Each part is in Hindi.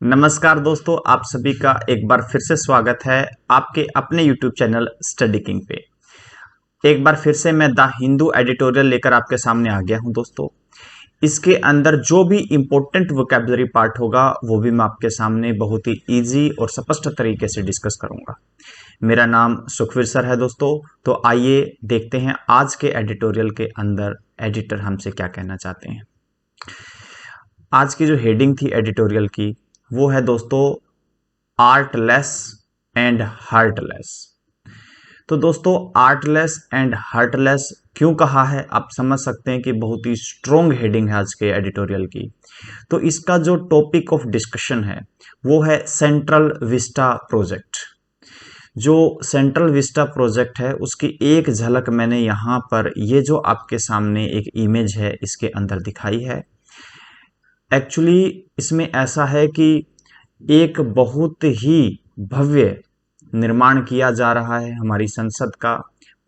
नमस्कार दोस्तों, आप सभी का एक बार फिर से स्वागत है आपके अपने YouTube चैनल स्टडी किंग पे। एक बार फिर से मैं द हिंदू एडिटोरियल लेकर आपके सामने आ गया हूं दोस्तों। इसके अंदर जो भी इंपॉर्टेंट वोकैबुलरी पार्ट होगा वो भी मैं आपके सामने बहुत ही इजी और स्पष्ट तरीके से डिस्कस करूंगा। मेरा नाम सुखवीर सर है दोस्तों। तो आइए देखते हैं आज के एडिटोरियल के अंदर एडिटर हमसे क्या कहना चाहते हैं। आज की जो हेडिंग थी एडिटोरियल की वो है दोस्तों आर्टलेस एंड हार्टलेस। तो दोस्तों आर्टलेस एंड हार्टलेस क्यों कहा है, आप समझ सकते हैं कि बहुत ही स्ट्रॉन्ग हेडिंग है आज के एडिटोरियल की। तो इसका जो टॉपिक ऑफ डिस्कशन है वो है सेंट्रल विस्टा प्रोजेक्ट। जो सेंट्रल विस्टा प्रोजेक्ट है उसकी एक झलक मैंने यहाँ पर ये जो आपके सामने एक इमेज है इसके अंदर दिखाई है। एक्चुअली इसमें ऐसा है कि एक बहुत ही भव्य निर्माण किया जा रहा है हमारी संसद का।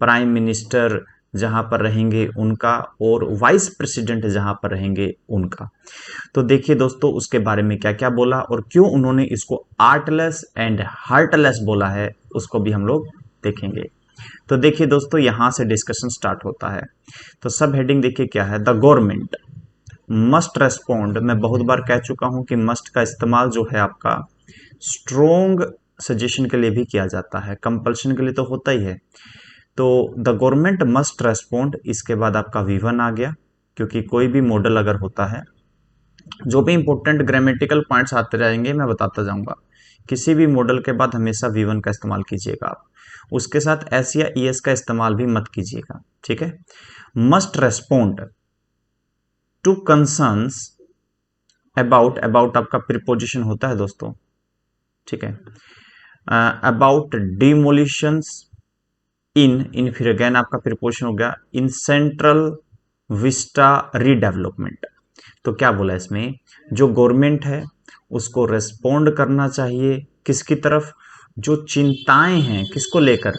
प्राइम मिनिस्टर जहां पर रहेंगे उनका और वाइस प्रेसिडेंट जहां पर रहेंगे उनका। तो देखिए दोस्तों उसके बारे में क्या क्या बोला और क्यों उन्होंने इसको आर्टलेस एंड हार्टलेस बोला है उसको भी हम लोग देखेंगे। तो देखिए दोस्तों यहां से डिस्कशन स्टार्ट होता है। तो सब हेडिंग देखिए क्या है, द गवर्नमेंट मस्ट रेस्पॉन्ड। मैं बहुत बार कह चुका हूं कि मस्ट का इस्तेमाल जो है आपका स्ट्रोंग सजेशन के लिए भी किया जाता है, कंपल्शन के लिए तो होता ही है। तो द गवर्नमेंट मस्ट रेस्पॉन्ड, इसके बाद आपका V1 आ गया, क्योंकि कोई भी मॉडल अगर होता है जो भी इंपॉर्टेंट ग्रामेटिकल पॉइंट्स आते रहेंगे मैं बताता जाऊंगा। किसी भी मॉडल के बाद हमेशा V1 का इस्तेमाल कीजिएगा आप, उसके साथ एस या ES का इस्तेमाल भी मत कीजिएगा, ठीक है। Must respond to concerns about, about आपका प्रीपोजिशन होता है दोस्तों, ठीक है। अबाउट डिमोलिशंस इन फिर अगेन आपका प्रीपोजिशन हो गया इन सेंट्रल विस्टा रीडेवलपमेंट। तो क्या बोला इसमें, जो गवर्नमेंट है उसको रेस्पोंड करना चाहिए किसकी तरफ, जो चिंताएं हैं किसको लेकर,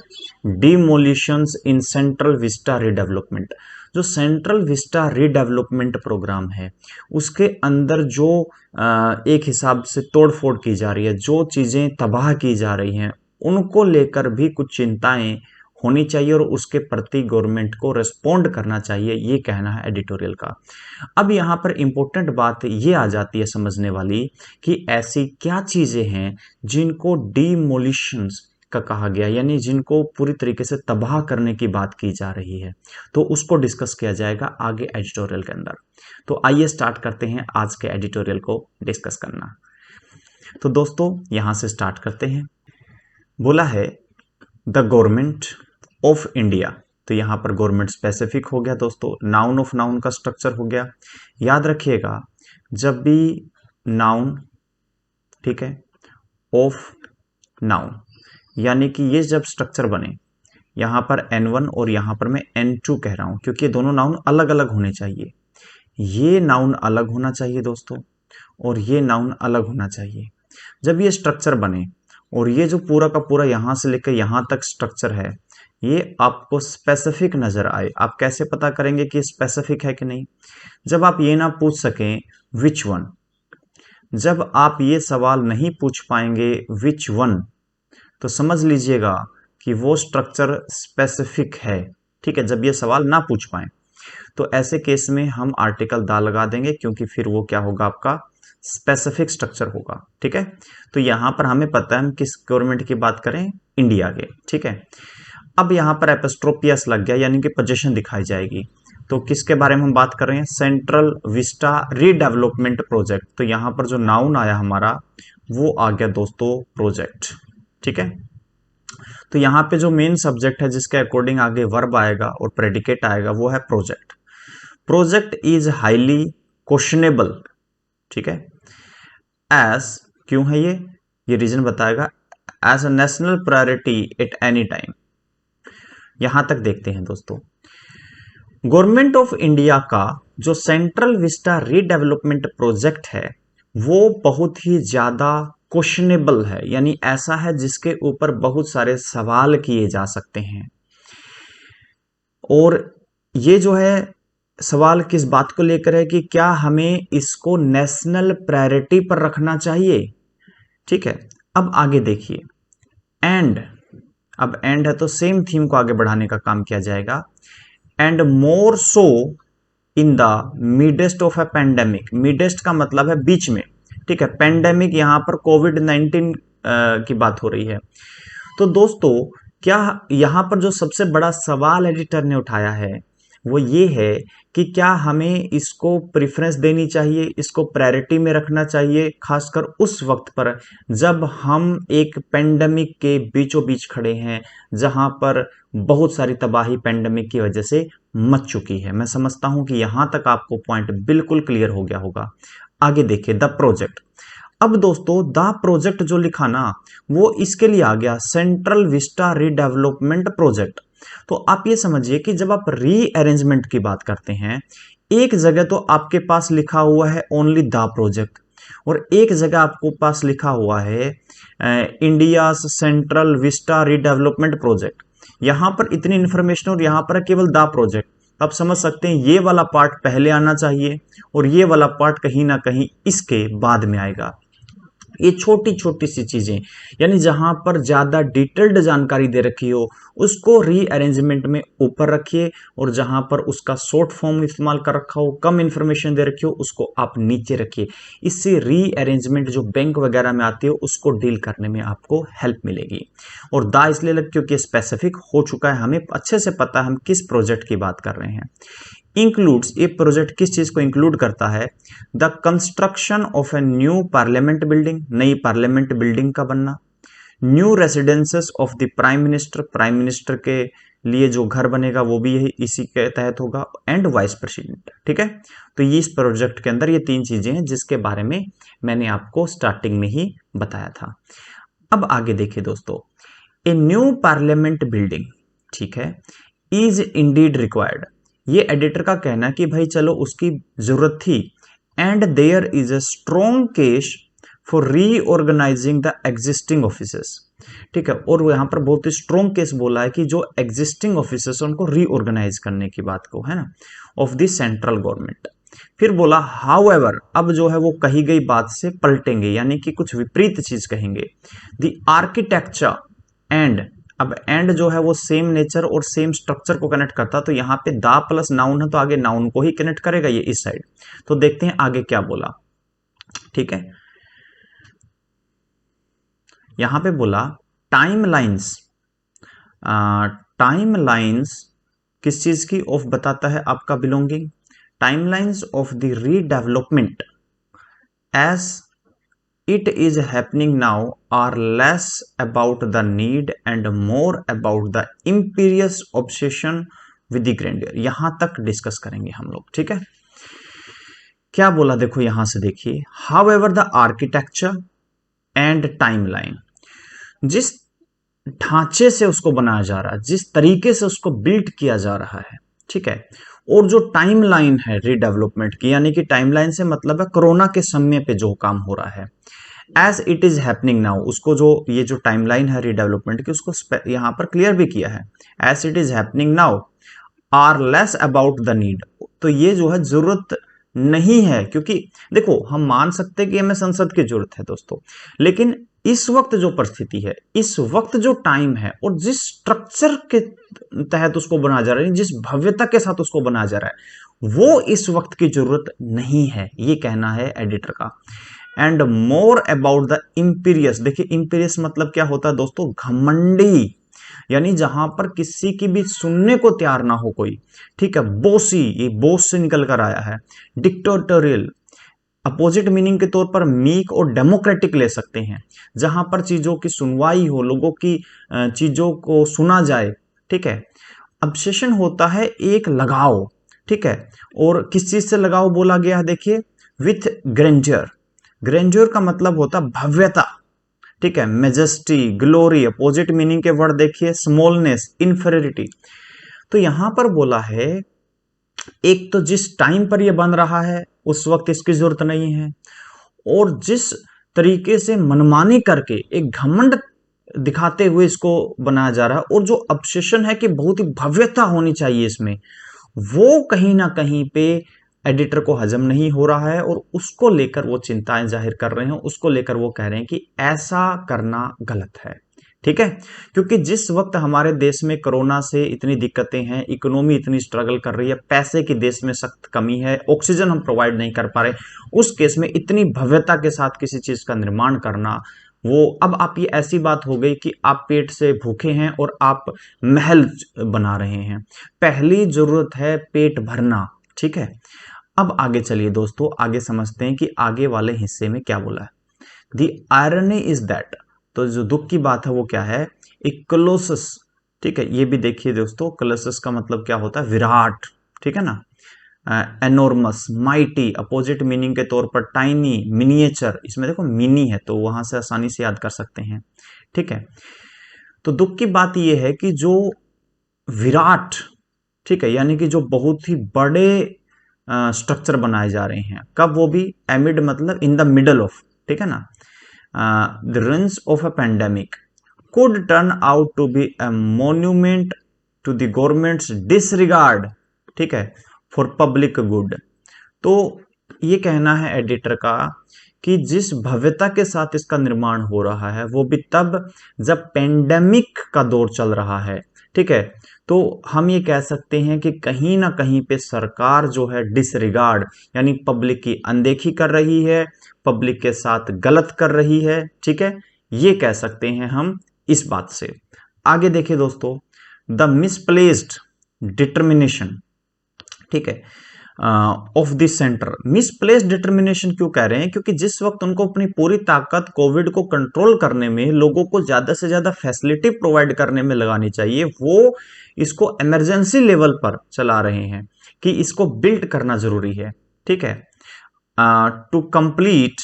डिमोलिशंस इन सेंट्रल विस्टा रीडेवलपमेंट। जो सेंट्रल विस्टा रीडेवलपमेंट प्रोग्राम है उसके अंदर जो एक हिसाब से तोड़फोड़ की जा रही है, जो चीजें तबाह की जा रही हैं उनको लेकर भी कुछ चिंताएं होनी चाहिए और उसके प्रति गवर्नमेंट को रेस्पोंड करना चाहिए, ये कहना है एडिटोरियल का। अब यहाँ पर इंपॉर्टेंट बात ये आ जाती है समझने वाली कि ऐसी क्या चीजें हैं जिनको डिमोलिशंस का कहा गया, यानी जिनको पूरी तरीके से तबाह करने की बात की जा रही है। तो उसको डिस्कस किया जाएगा आगे एडिटोरियल के अंदर। तो आइए स्टार्ट करते हैं आज के एडिटोरियल को डिस्कस करना। तो दोस्तों यहां से स्टार्ट करते हैं। बोला है द गवर्नमेंट ऑफ इंडिया। तो यहां पर गवर्नमेंट स्पेसिफिक हो गया दोस्तों, नाउन ऑफ नाउन का स्ट्रक्चर हो गया। याद रखिएगा जब भी नाउन, ठीक है, ऑफ नाउन, यानी कि ये जब स्ट्रक्चर बने, यहां पर N1 और यहां पर मैं N2 कह रहा हूं क्योंकि ये दोनों नाउन अलग अलग होने चाहिए। ये नाउन अलग होना चाहिए दोस्तों और ये नाउन अलग होना चाहिए। जब ये स्ट्रक्चर बने और ये जो पूरा का पूरा यहां से लेकर यहां तक स्ट्रक्चर है ये आपको स्पेसिफिक नजर आए, आप कैसे पता करेंगे कि स्पेसिफिक है कि नहीं, जब आप ये ना पूछ सकें विच वन, जब आप ये सवाल नहीं पूछ पाएंगे विच वन, तो समझ लीजिएगा कि वो स्ट्रक्चर स्पेसिफिक है, ठीक है। जब ये सवाल ना पूछ पाए तो ऐसे केस में हम आर्टिकल दा लगा देंगे क्योंकि फिर वो क्या होगा, आपका स्पेसिफिक स्ट्रक्चर होगा, ठीक है। तो यहां पर हमें पता है हम किस गवर्नमेंट की बात करें, इंडिया के, ठीक है। अब यहां पर एपिस्ट्रोपियस लग गया यानी कि पोजीशन दिखाई जाएगी। तो किसके बारे में हम बात कर रहे हैं, सेंट्रल विस्टा रीडेवलपमेंट प्रोजेक्ट। तो यहां पर जो नाउन आया हमारा वो आ गया दोस्तों प्रोजेक्ट, ठीक है। तो यहां पे जो मेन सब्जेक्ट है जिसके अकॉर्डिंग आगे वर्ब आएगा और प्रेडिकेट आएगा वो है project. Project is highly questionable, ठीक है। एज, क्यों है ये रीजन बताएगा, as a national priority at any time. यहां तक देखते हैं दोस्तों, गवर्नमेंट ऑफ इंडिया का जो सेंट्रल विस्टा रीडेवलपमेंट प्रोजेक्ट है वो बहुत ही ज्यादा क्वेश्चनेबल है, यानी ऐसा है जिसके ऊपर बहुत सारे सवाल किए जा सकते हैं। और ये जो है सवाल किस बात को लेकर है कि क्या हमें इसको नेशनल प्रायोरिटी पर रखना चाहिए ठीक है, अब आगे देखिए, एंड, अब एंड है तो सेम थीम को आगे बढ़ाने का काम किया जाएगा। And more so in the midst of A pandemic, midst का मतलब है बीच में, ठीक है, पेंडेमिक यहां पर कोविड-19 की बात हो रही है। तो दोस्तों, क्या यहां पर जो सबसे बड़ा सवाल एडिटर ने उठाया है वो ये है कि क्या हमें इसको प्रेफरेंस देनी चाहिए, इसको प्रायोरिटी में रखना चाहिए, खासकर उस वक्त पर जब हम एक पेंडेमिक के बीचों बीच खड़े हैं, जहां पर बहुत सारी तबाही पेंडेमिक की वजह से मच चुकी है। मैं समझता हूं कि यहां तक आपको पॉइंट बिल्कुल क्लियर हो गया होगा। आगे देखिए, द प्रोजेक्ट। अब दोस्तों, द प्रोजेक्ट जो लिखा ना, वो इसके लिए आ गया, सेंट्रल विस्टा रीडेवलपमेंट प्रोजेक्ट। तो आप ये समझिए कि जब आप रीअरेंजमेंट की बात करते हैं, एक जगह तो आपके पास लिखा हुआ है ओनली द प्रोजेक्ट, और एक जगह आपको पास लिखा हुआ है India central vista redevelopment project. यहां पर इतनी इंफॉर्मेशन और यहां पर है केवल द प्रोजेक्ट। आप समझ सकते हैं ये वाला पार्ट पहले आना चाहिए और ये वाला पार्ट कहीं ना कहीं इसके बाद में आएगा। ये छोटी छोटी सी चीजें, यानी जहां पर ज्यादा डिटेल्ड जानकारी दे रखी हो उसको रीअरेंजमेंट में ऊपर रखिए, और जहां पर उसका शॉर्ट फॉर्म इस्तेमाल कर रखा हो, कम इंफॉर्मेशन दे रखी हो, उसको आप नीचे रखिए। इससे रीअरेंजमेंट जो बैंक वगैरह में आती है उसको डील करने में आपको हेल्प मिलेगी। और दा इसलिए लग क्योंकि स्पेसिफिक हो चुका है, हमें अच्छे से पता है हम किस प्रोजेक्ट की बात कर रहे हैं। इंक्लूड्स, ये प्रोजेक्ट किस चीज को इंक्लूड करता है? The construction of a new parliament building, नई पार्लियामेंट बिल्डिंग का बनना, new residences of the prime minister, prime minister के लिए जो घर बनेगा वो भी यही इसी के तहत होगा, एंड वाइस प्रेसिडेंट। ठीक है, तो ये इस प्रोजेक्ट के अंदर ये तीन चीजें हैं जिसके बारे में मैंने आपको स्टार्टिंग में ही बताया था। अब आगे देखिए दोस्तों, ए न्यू पार्लियामेंट बिल्डिंग, ठीक है, इज इंडीड रिक्वायर्ड। ये एडिटर का कहना है कि भाई चलो उसकी जरूरत थी, and there is a strong case for reorganising the existing offices. ठीक है, और वो यहां पर बहुत ही स्ट्रॉन्ग केस बोला है कि जो एग्जिस्टिंग ऑफिसेस उनको रीऑर्गेनाइज करने की बात को, है ना, ऑफ द सेंट्रल गवर्नमेंट। फिर बोला हाउएवर, अब जो है वो कही गई बात से पलटेंगे, यानी कि कुछ विपरीत चीज कहेंगे। द आर्किटेक्चर एंड, अब एंड जो है वो सेम नेचर और सेम स्ट्रक्चर को कनेक्ट करता, तो यहां पे दा प्लस नाउन है तो आगे नाउन को ही कनेक्ट करेगा ये इस साइड। तो देखते हैं आगे क्या बोला। ठीक है, यहां पे बोला टाइम लाइन्स, टाइम लाइन्स किस चीज की ऑफ बताता है आपका belonging, timelines of the redevelopment as it is happening now are less about the need and more about the imperious obsession with the grandeur। यहां तक डिस्कस करेंगे हम लोग। ठीक है, क्या बोला देखो यहां से देखिए, however the architecture and timeline, जिस ढांचे से उसको बनाया जा रहा है, जिस तरीके से उसको बिल्ड किया जा रहा है, ठीक है, और जो टाइमलाइन है रीडेवलपमेंट की, यानी कि टाइमलाइन से मतलब है कोरोना के समय पे जो काम हो रहा है, as it is happening now, उसको जो ये जो टाइमलाइन है रीडेवलपमेंट की उसको यहां पर क्लियर भी किया है, as it is happening now are less about the need. तो ये जो है जरूरत नहीं है, क्योंकि देखो हम मान सकते हैं कि हमें संसद की जरूरत है दोस्तों, लेकिन इस वक्त जो परिस्थिति है, इस वक्त जो टाइम है, और जिस स्ट्रक्चर के तहत उसको बनाया जा रहा है, जिस भव्यता के साथ उसको बनाया जा रहा है, वो इस वक्त की जरूरत नहीं है, ये कहना है एडिटर का। And more about the imperious, देखिए इंपीरियस मतलब क्या होता है दोस्तों, घमंडी, यानी जहां पर किसी की भी सुनने को तैयार ना हो कोई। ठीक है, बोसी, ये बोस से निकल कर आया है। डिक्टेटोरियल, अपोजिट मीनिंग के तौर पर मीक और डेमोक्रेटिक ले सकते हैं, जहां पर चीजों की सुनवाई हो, लोगों की चीजों को सुना जाए। ठीक है, ऑब्सेशन होता है एक लगाव। ठीक है, और किस चीज से लगाव बोला गया है देखिए, विथ ग्रेंजर। ग्रेंजर का मतलब होता भव्यता। ठीक है, मेजेस्टी, ग्लोरी, अपोजिट मीनिंग के वर्ड देखिए, स्मॉलनेस, इंफेरिटी। तो यहां पर बोला है एक तो जिस टाइम पर यह बन रहा है उस वक्त इसकी जरूरत नहीं है, और जिस तरीके से मनमानी करके एक घमंड दिखाते हुए इसको बनाया जा रहा है, और जो ऑब्सेशन है कि बहुत ही भव्यता होनी चाहिए इसमें, वो कहीं ना कहीं पे एडिटर को हजम नहीं हो रहा है और उसको लेकर वो चिंताएं जाहिर कर रहे हैं, उसको लेकर वो कह रहे हैं कि ऐसा करना गलत है। ठीक है, क्योंकि जिस वक्त हमारे देश में कोरोना से इतनी दिक्कतें हैं, इकोनॉमी इतनी स्ट्रगल कर रही है, पैसे की देश में सख्त कमी है, ऑक्सीजन हम प्रोवाइड नहीं कर पा रहे, उस केस में इतनी भव्यता के साथ किसी चीज का निर्माण करना, वो अब आप ये ऐसी बात हो गई कि आप पेट से भूखे हैं और आप महल बना रहे हैं। पहली जरूरत है पेट भरना। ठीक है, अब आगे चलिए दोस्तों, आगे समझते हैं कि आगे वाले हिस्से में क्या बोला है। द आयरनी इज दैट, तो जो दुख की बात है वो क्या है, एक कोलोसस। ठीक है, ये भी देखिए दोस्तों, कोलोसस का मतलब क्या होता है, विराट। ठीक है ना, एनोर्मस, माइटी, अपोजिट मीनिंग के तौर पर टाइनी, मिनिएचर, इसमें देखो मिनी है तो वहां से आसानी से याद कर सकते हैं। ठीक है, तो दुख की बात यह है कि जो विराट, ठीक है, यानी कि जो बहुत ही बड़े स्ट्रक्चर बनाए जा रहे हैं, कब, वो भी एमिड मतलब इन द मिडल ऑफ, ठीक है ना, the runs of a pandemic could turn out to be a monument to the government's disregard, ठीक है, फॉर पब्लिक गुड। तो ये कहना है एडिटर का कि जिस भव्यता के साथ इसका निर्माण हो रहा है वो भी तब जब पेंडेमिक का दौर चल रहा है। ठीक है, तो हम ये कह सकते हैं कि कहीं ना कहीं पे सरकार जो है डिसरिगार्ड, यानी पब्लिक की अनदेखी कर रही है, पब्लिक के साथ गलत कर रही है। ठीक है, ये कह सकते हैं हम इस बात से। आगे देखिए दोस्तों, द मिसप्लेस्ड डिटर्मिनेशन, ठीक है, of this centre. Misplaced determination क्यों कह रहे हैं, क्योंकि जिस वक्त उनको अपनी पूरी ताकत कोविड को कंट्रोल करने में, लोगों को ज्यादा से ज्यादा फैसिलिटी प्रोवाइड करने में लगानी चाहिए, वो इसको इमरजेंसी लेवल पर चला रहे हैं कि इसको बिल्ड करना जरूरी है। ठीक है, to complete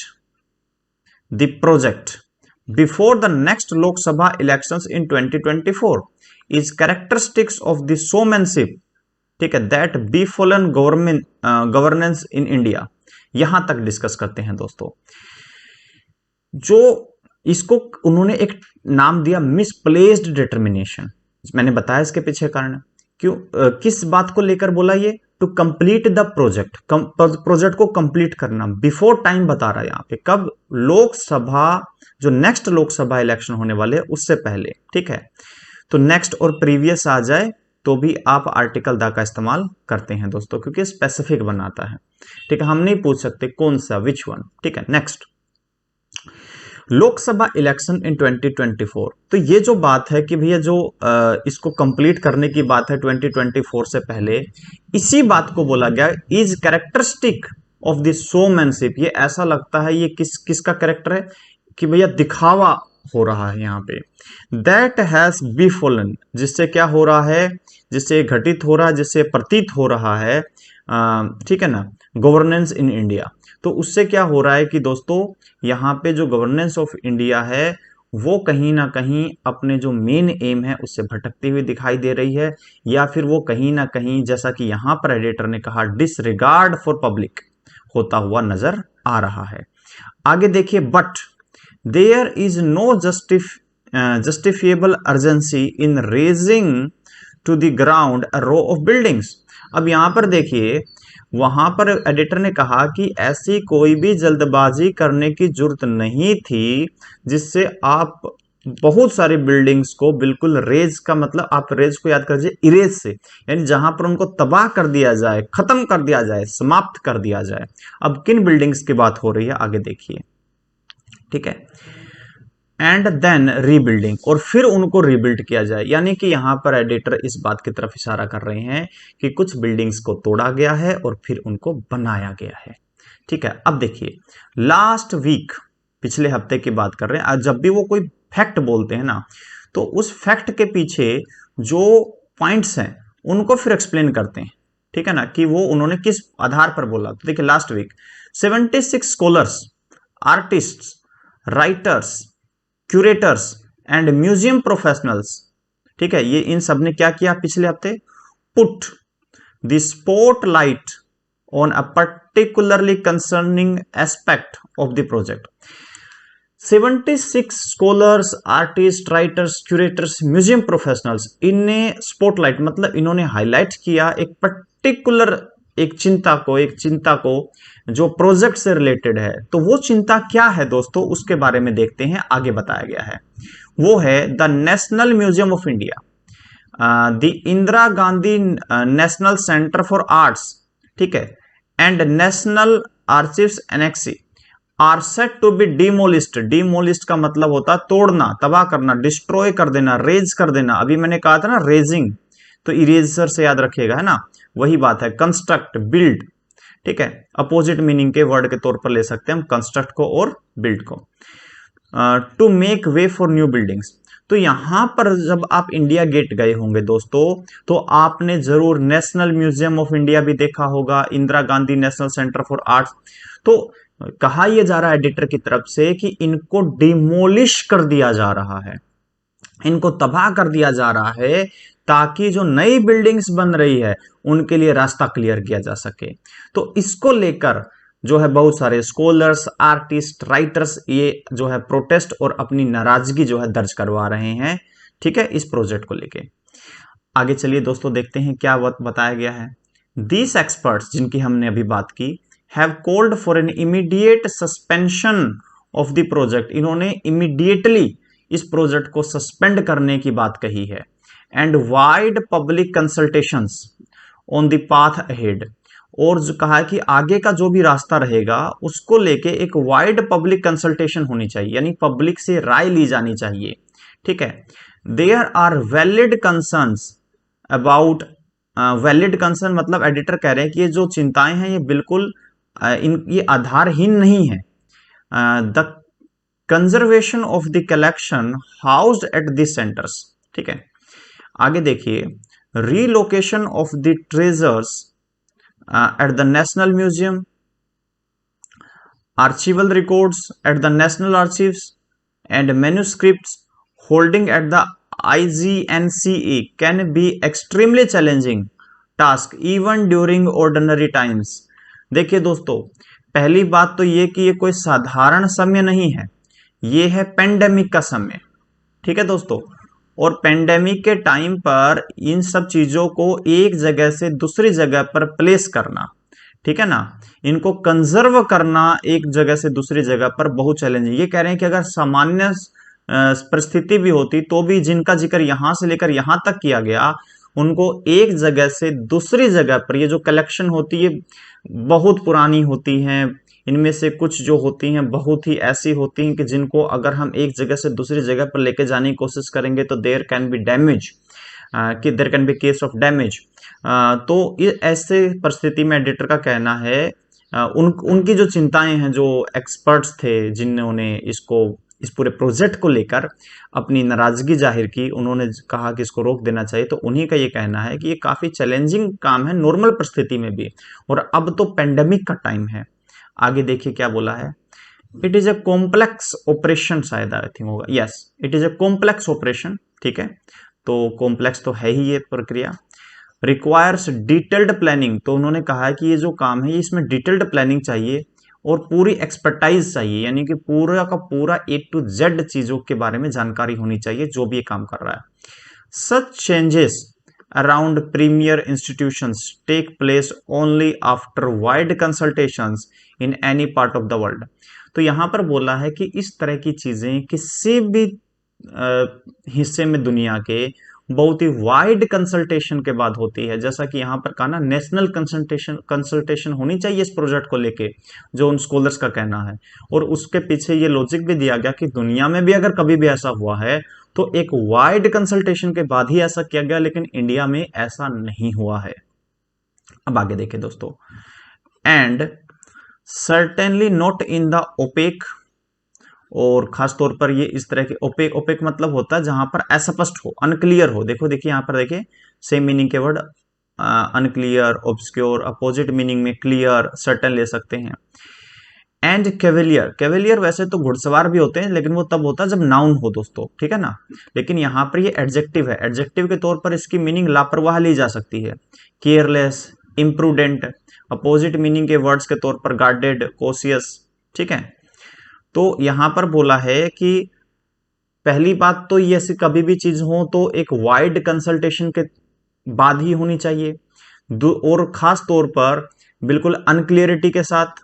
the project before the next Lok Sabha elections in 2024 is characteristics of the showmanship, ठीक है, that befallen governance in India। यहां तक डिस्कस करते हैं दोस्तों। जो इसको उन्होंने एक नाम दिया मिसप्लेस्ड डिटर्मिनेशन, मैंने बताया इसके पीछे कारण क्यों, किस बात को लेकर बोला ये, to complete the project, project को कंप्लीट करना, बिफोर टाइम बता रहा है यहां पे, कब, लोकसभा, जो नेक्स्ट लोकसभा इलेक्शन होने वाले उससे पहले। ठीक है, तो नेक्स्ट और प्रीवियस आ जाए तो भी आप आर्टिकल द का इस्तेमाल करते हैं दोस्तों, क्योंकि स्पेसिफिक बनाता है। ठीक है, हम नहीं पूछ सकते कौन सा, विच वन। ठीक है, नेक्स्ट, लोकसभा इलेक्शन इन 2024। तो ये जो बात है कि भैया जो इसको कंप्लीट करने की बात है 2024 से पहले, इसी बात को बोला गया is characteristic of the showmanship. ये ऐसा लगता है ये किसका कैरेक्टर है कि भैया दिखावा हो रहा है यहाँ पे, दैट हैज बीफॉलन, जिससे क्या हो रहा है, जिससे घटित हो रहा है, जिससे प्रतीत हो रहा है, ठीक है ना, गवर्नेंस इन इंडिया। तो उससे क्या हो रहा है कि दोस्तों यहाँ पे जो गवर्नेंस ऑफ इंडिया है वो कहीं ना कहीं अपने जो मेन एम है उससे भटकती हुई दिखाई दे रही है, या फिर वो कहीं ना कहीं, जैसा कि यहाँ पर एडिटर ने कहा, डिसरिगार्ड फॉर पब्लिक होता हुआ नजर आ रहा है। आगे देखिए, but there is no justifiable urgency in raising to the ground a row of buildings। अब यहां पर देखिए, वहां पर एडिटर ने कहा कि ऐसी कोई भी जल्दबाजी करने की जरूरत नहीं थी जिससे आप बहुत सारी बिल्डिंग्स को बिल्कुल रेज, का मतलब आप रेज को याद करिए इरेज से, यानी जहां पर उनको तबाह कर दिया जाए, खत्म कर दिया जाए, समाप्त कर दिया जाए। अब किन बिल्डिंग्स की बात हो रही है आगे देखिए। ठीक है, एंड देन रीबिल्डिंग, और फिर उनको रीबिल्ड किया जाए, यानी कि यहां पर एडिटर इस बात की तरफ इशारा कर रहे हैं कि कुछ बिल्डिंग्स को तोड़ा गया है और फिर उनको बनाया गया है। ठीक है, अब देखिए, लास्ट वीक, पिछले हफ्ते की बात कर रहे हैं। आज जब भी वो कोई फैक्ट बोलते हैं ना, तो उस फैक्ट के पीछे जो पॉइंट्स हैं उनको फिर एक्सप्लेन करते हैं। ठीक है ना, कि वो उन्होंने किस आधार पर बोला। तो देखिए, last week 76 scholars, artists, writers, curators and museum professionals, ठीक है, ये इन सब ने क्या किया पिछले हफ्ते, put the spotlight on a particularly concerning aspect of the project. 76 scholars, artist, writers, curators, museum professionals, इनने स्पॉटलाइट मतलब इन्होंने हाईलाइट किया एक पर्टिकुलर एक चिंता को जो प्रोजेक्ट से रिलेटेड है, तो वो चिंता क्या है दोस्तों, उसके बारे में देखते हैं। आगे बताया गया है, वो है the national museum of India, the Indira Gandhi national centre for arts, ठीक है, and national archives annexe are set to be demolished. Demolished का मतलब होता है तोड़ना, तबाह करना, डिस्ट्रॉय कर देना, रेज कर देना। अभी मैंने कहा था ना रेजिंग, तो इरेजर से याद रखिएगा, है ना, वही बात है। कंस्ट्रक्ट, बिल्ड, ठीक है, अपोजिट मीनिंग के वर्ड के तौर पर ले सकते हैं हम कंस्ट्रक्ट को और बिल्ड को। To make way for new buildings. तो यहां पर जब आप इंडिया गेट गए होंगे दोस्तों, तो आपने जरूर नेशनल म्यूजियम ऑफ इंडिया भी देखा होगा, Indira Gandhi national centre for arts. तो कहा यह जा रहा है एडिटर की तरफ से कि इनको डिमोलिश कर दिया जा रहा है, इनको तबाह कर दिया जा रहा है, ताकि जो नई बिल्डिंग्स बन रही है उनके लिए रास्ता क्लियर किया जा सके। तो इसको लेकर जो है बहुत सारे स्कॉलर्स, आर्टिस्ट, राइटर्स ये जो है प्रोटेस्ट और अपनी नाराजगी जो है दर्ज करवा रहे हैं, ठीक है, इस प्रोजेक्ट को लेके। आगे चलिए दोस्तों देखते हैं क्या बताया गया है। दीस एक्सपर्ट्स, जिनकी हमने अभी बात की, have called for an immediate suspension of the project. इन्होंने इमीडिएटली इस प्रोजेक्ट को सस्पेंड करने की बात कही है। And wide public consultations on the path ahead, और जो कहा है कि आगे का जो भी रास्ता रहेगा उसको लेके एक वाइड पब्लिक कंसल्टेशन होनी चाहिए, यानी पब्लिक से राय ली जानी चाहिए, ठीक है। There are valid concerns about, valid concern मतलब एडिटर कह रहे हैं कि ये जो चिंताएं हैं ये बिल्कुल ये आधारहीन नहीं है। The conservation of the collection housed at the centres, ठीक है। आगे देखिए, relocation of the treasures at the National Museum, archival records at the National Archives, and manuscripts holding at the IGNCE can be extremely challenging task even during ordinary times। देखिए दोस्तों, पहली बात तो ये कि ये कोई साधारण समय नहीं है, ये है पेंडेमिक का समय, ठीक है दोस्तों। और पेंडेमिक के टाइम पर इन सब चीजों को एक जगह से दूसरी जगह पर प्लेस करना, ठीक है ना, इनको कंजर्व करना एक जगह से दूसरी जगह पर बहुत चैलेंजिंग। ये कह रहे हैं कि अगर सामान्य परिस्थिति भी होती तो भी जिनका जिक्र यहां से लेकर यहां तक किया गया, उनको एक जगह से दूसरी जगह पर, ये जो कलेक्शन होती है बहुत पुरानी होती हैं, इनमें से कुछ जो होती हैं बहुत ही ऐसी होती हैं कि जिनको अगर हम एक जगह से दूसरी जगह पर लेके जाने की कोशिश करेंगे तो देयर कैन बी डैमेज, कि there can be case of damage. तो ये ऐसे परिस्थिति में एडिटर का कहना है, उनकी जो चिंताएं हैं, जो एक्सपर्ट्स थे जिन्होंने इस पूरे प्रोजेक्ट को लेकर अपनी नाराजगी जाहिर की, उन्होंने कहा कि इसको रोक देना चाहिए। तो उन्हीं का ये कहना है कि ये काफी चैलेंजिंग काम है नॉर्मल परिस्थिति में भी, और अब तो पेंडेमिक का टाइम है। आगे देखिए क्या बोला है, it is a complex operation, शायद आई थिंक होगा, yes it is a complex operation, ठीक है। तो कॉम्प्लेक्स तो है ही ये प्रक्रिया। रिक्वायर्स डिटेल्ड प्लानिंग, तो उन्होंने कहा है कि ये जो काम है इसमें डिटेल्ड प्लानिंग चाहिए और पूरी एक्सपर्टाइज चाहिए, यानी कि पूरा का पूरा A to Z चीजों के बारे में जानकारी होनी चाहिए जो भी ये काम कर रहा है। Such changes around premier institutions take place only after wide consultations in any part of the world. तो यहां पर बोला है कि इस तरह की चीजें किसी भी हिस्से में दुनिया के बहुत ही वाइड कंसल्टेशन के बाद होती है। जैसा कि यहां पर कहा ना, नेशनल कंसल्टेशन होनी चाहिए इस प्रोजेक्ट को लेके, जो उन स्कॉलर्स का कहना है। और उसके पीछे ये लॉजिक भी दिया गया कि दुनिया में भी अगर कभी भी ऐसा हुआ है तो एक वाइड कंसल्टेशन के बाद ही ऐसा किया गया, लेकिन इंडिया में ऐसा नहीं हुआ है। अब आगे देखिए दोस्तों, and certainly not in the OPEC, और खासतौर पर ये इस तरह के ओपेक, ओपेक मतलब होता है जहां पर अस्पष्ट हो, अनक्लियर हो। देखो यहां पर देखिए सेम मीनिंग के word unclear, obscure, opposite meaning में क्लियर, सर्टेन ले सकते हैं। एंड कैवेलियर, कैवेलियर वैसे तो घुड़सवार भी होते हैं, लेकिन वो तब होता है जब नाउन हो दोस्तों, ठीक है ना। लेकिन यहां पर ये एडजेक्टिव है, एडजेक्टिव के तौर पर इसकी मीनिंग लापरवाह ली जा सकती है, केयरलेस, इम्प्रूडेंट। अपोजिट मीनिंग के वर्ड्स के तौर पर गार्डेड, कॉशियस, ठीक है। तो यहां पर बोला है कि पहली बात तो ये ऐसी कभी भी चीज हो तो एक वाइड कंसल्टेशन के बाद ही होनी चाहिए। और खास तौर पर बिल्कुल अनक्लियरिटी के साथ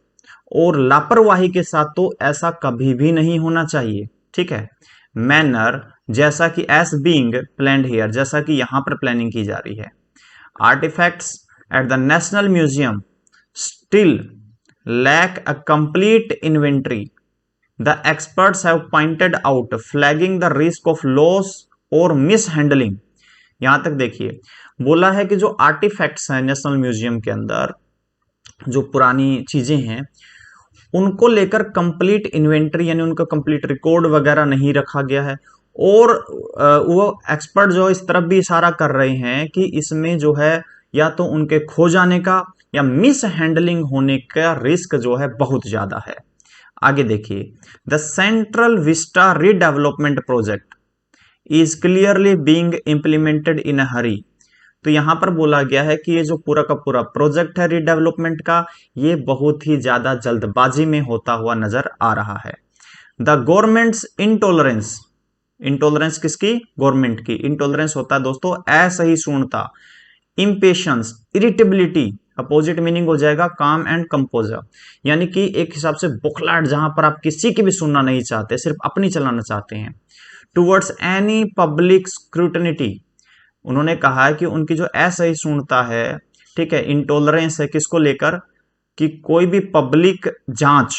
और लापरवाही के साथ तो ऐसा कभी भी नहीं होना चाहिए। ठीक है, मैनर जैसा कि एस बीइंग प्लान्ड हियर, जैसा कि यहां पर प्लानिंग की जा रही है। Artefacts at the national museum still lack a complete inventory, the experts have pointed out flagging the risk of loss और मिस हैंडलिंग। यहां तक देखिए, बोला है कि जो आर्टिफैक्ट्स हैं नेशनल म्यूजियम के अंदर, जो पुरानी चीजें हैं, उनको लेकर कंप्लीट इन्वेंट्री यानी उनका कंप्लीट रिकॉर्ड वगैरह नहीं रखा गया है। और वो एक्सपर्ट जो इस तरफ भी इशारा कर रहे हैं कि इसमें जो है या तो उनके खो जाने का या मिस हैंडलिंग होने का रिस्क जो है बहुत ज्यादा है। आगे देखिए, the central vista redevelopment project is clearly being implemented in a hurry. तो यहां पर बोला गया है कि ये जो पूरा का पूरा प्रोजेक्ट है रीडेवलपमेंट का, ये बहुत ही ज्यादा जल्दबाजी में होता हुआ नजर आ रहा है। द गवर्नमेंट्स इंटॉलरेंस, इंटॉलरेंस किसकी? गवर्नमेंट की। इंटॉलरेंस होता है दोस्तों असहिष्णुता, इम्पेशंस, इरिटेबिलिटी, अपोजिट मीनिंग हो जाएगा काम एंड कंपोजर, यानी कि एक हिसाब से बुखलाहट, जहां पर आप किसी की भी सुनना नहीं चाहते, सिर्फ अपनी चलाना चाहते हैं। टुवर्ड्स एनी पब्लिक स्क्रूटनिटी, उन्होंने कहा है कि उनकी जो असहिष्णुता है, ठीक है, इंटॉलरेंस है, किसको लेकर? कि कोई भी पब्लिक जांच,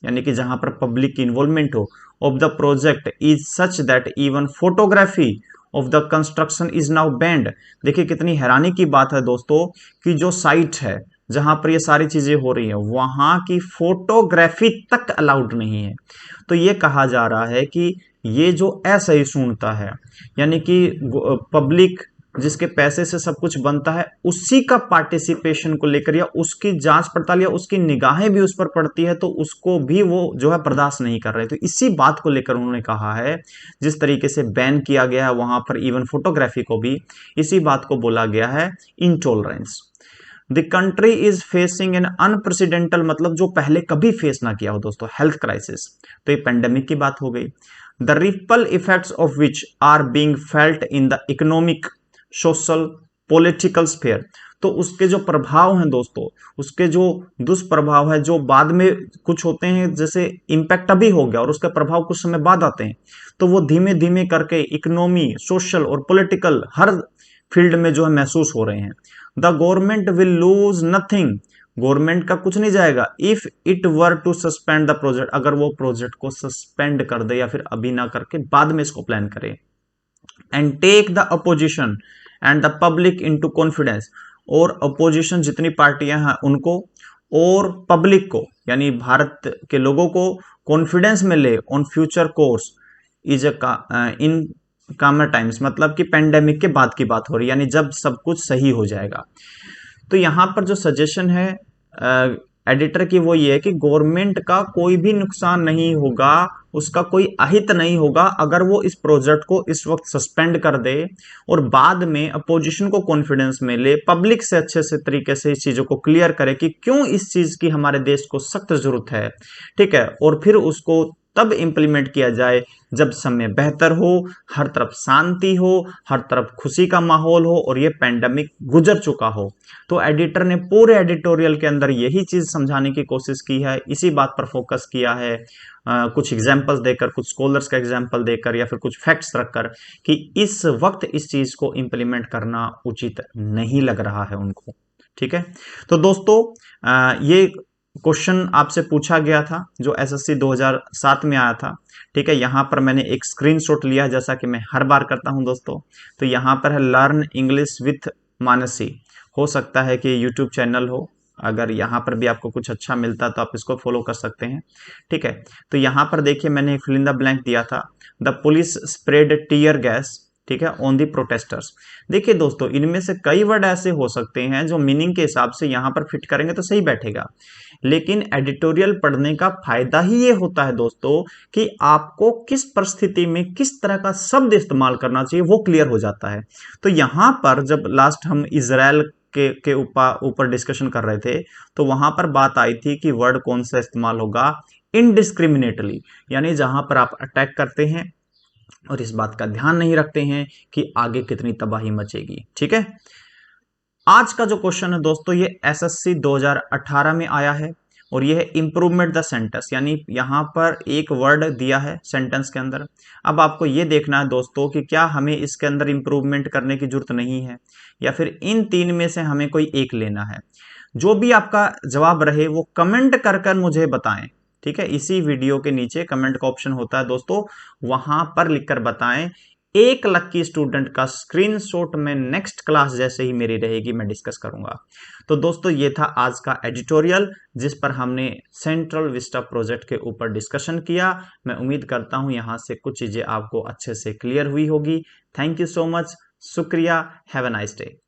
यानी कि जहां पर पब्लिक की इन्वॉल्वमेंट हो, of the project is such that even photography of the construction is now band. देखिए कितनी हैरानी की बात है दोस्तों कि जो साइट है जहां पर ये सारी चीजें हो रही है, वहां की फोटोग्राफी तक अलाउड नहीं है। तो ये कहा जा रहा है कि ये जो असहिष्णुता है, यानी कि पब्लिक जिसके पैसे से सब कुछ बनता है, उसी का पार्टिसिपेशन को लेकर या उसकी जांच पड़ताल या उसकी निगाहें भी उस पर पड़ती है, तो उसको भी वो जो है बर्दाश्त नहीं कर रहे। तो इसी बात को लेकर उन्होंने कहा है, जिस तरीके से बैन किया गया है वहां पर इवन फोटोग्राफी को भी, इसी बात को बोला गया है intolerance. The country is facing an unprecedented, मतलब जो पहले कभी फेस ना किया हो दोस्तों, हेल्थ क्राइसिस। तो ये पेंडेमिक की बात हो गई। The ripple effects of which are being felt in the economic, social, political sphere. तो उसके जो प्रभाव हैं दोस्तों, उसके जो दुष्प्रभाव है, जो बाद में कुछ होते हैं, जैसे इंपैक्ट अभी हो गया और उसके प्रभाव कुछ समय बाद आते हैं, तो वो धीमे धीमे करके इकोनॉमी, सोशल और पॉलिटिकल हर फील्ड में जो है महसूस हो रहे हैं। The government will lose nothing, government का कुछ नहीं जाएगा, if it were to suspend the project, अगर वो प्रोजेक्ट को सस्पेंड कर दे या फिर अभी ना करके बाद में इसको प्लान करे। And take the opposition and the public into confidence, और अपोजिशन जितनी पार्टियां हैं उनको और पब्लिक को, यानी भारत के लोगों को कॉन्फिडेंस में ले on future course is in कामर टाइम्स, मतलब कि पेंडेमिक के बाद की बात हो रही है, यानी जब सब कुछ सही हो जाएगा। तो यहां पर जो सजेशन है एडिटर की, वो ये है कि गवर्नमेंट का कोई भी नुकसान नहीं होगा, उसका कोई अहित नहीं होगा अगर वो इस प्रोजेक्ट को इस वक्त सस्पेंड कर दे और बाद में अपोजिशन को कॉन्फिडेंस में ले, पब्लिक से अच्छे से तरीके से इस चीजों को क्लियर करे कि क्यों इस चीज की हमारे देश को सख्त जरूरत है, ठीक है, और फिर उसको तब इंप्लीमेंट किया जाए जब समय बेहतर हो, हर तरफ शांति हो, हर तरफ खुशी का माहौल हो और ये पेंडेमिक गुजर चुका हो। तो एडिटर ने पूरे एडिटोरियल के अंदर यही चीज समझाने की कोशिश की है, इसी बात पर फोकस किया है, कुछ एग्जाम्पल्स देकर, कुछ स्कॉलर्स का एग्जाम्पल देकर या फिर कुछ फैक्ट्स रखकर, कि इस वक्त इस चीज को इंप्लीमेंट करना उचित नहीं लग रहा है उनको। ठीक है, तो दोस्तों ये क्वेश्चन आपसे पूछा गया था जो एसएससी 2007 में आया था। ठीक है, यहां पर मैंने एक स्क्रीनशॉट लिया, जैसा कि मैं हर बार करता हूं दोस्तों। तो यहां पर है लर्न इंग्लिश विथ मानसी, हो सकता है कि यूट्यूब चैनल हो, अगर यहाँ पर भी आपको कुछ अच्छा मिलता तो आप इसको फॉलो कर सकते हैं। ठीक है, तो यहाँ पर देखिए मैंने फिल इन द ब्लैंक दिया था, the police spread tear gas, ठीक है, ऑन दी प्रोटेस्टर्स। देखिए दोस्तों, इनमें से कई वर्ड ऐसे हो सकते हैं जो मीनिंग के हिसाब से यहाँ पर फिट करेंगे तो सही बैठेगा, लेकिन एडिटोरियल पढ़ने का फायदा ही ये होता है दोस्तों कि आपको किस परिस्थिति में किस तरह का शब्द इस्तेमाल करना चाहिए वो क्लियर हो जाता है। तो यहां पर जब लास्ट हम इजराइल के ऊपर डिस्कशन कर रहे थे, तो वहां पर बात आई थी कि वर्ड कौन सा इस्तेमाल होगा, इनडिस्क्रिमिनेटली, यानी जहां पर आप अटैक करते हैं और इस बात का ध्यान नहीं रखते हैं कि आगे कितनी तबाही मचेगी। ठीक है, आज का जो क्वेश्चन है दोस्तों ये एसएससी 2018 में आया है और ये है इंप्रूवमेंट द सेंटेंस, यानी यहाँ पर एक वर्ड दिया है सेंटेंस के अंदर। अब आपको ये देखना है दोस्तों कि क्या हमें इसके अंदर इंप्रूवमेंट करने की जरूरत नहीं है या फिर इन तीन में से हमें कोई एक लेना है। जो भी आपका जवाब रहे वो कमेंट कर कर मुझे बताएं, ठीक है। इसी वीडियो के नीचे कमेंट का ऑप्शन होता है दोस्तों, वहां पर लिखकर बताएं। एक लक्की स्टूडेंट का स्क्रीनशॉट में नेक्स्ट क्लास जैसे ही मेरी रहेगी मैं डिस्कस करूंगा। तो दोस्तों ये था आज का एडिटोरियल जिस पर हमने सेंट्रल विस्टा प्रोजेक्ट के ऊपर डिस्कशन किया। मैं उम्मीद करता हूं यहां से कुछ चीजें आपको अच्छे से क्लियर हुई होगी। थैंक यू सो मच, शुक्रिया, हैव अ नाइस डे।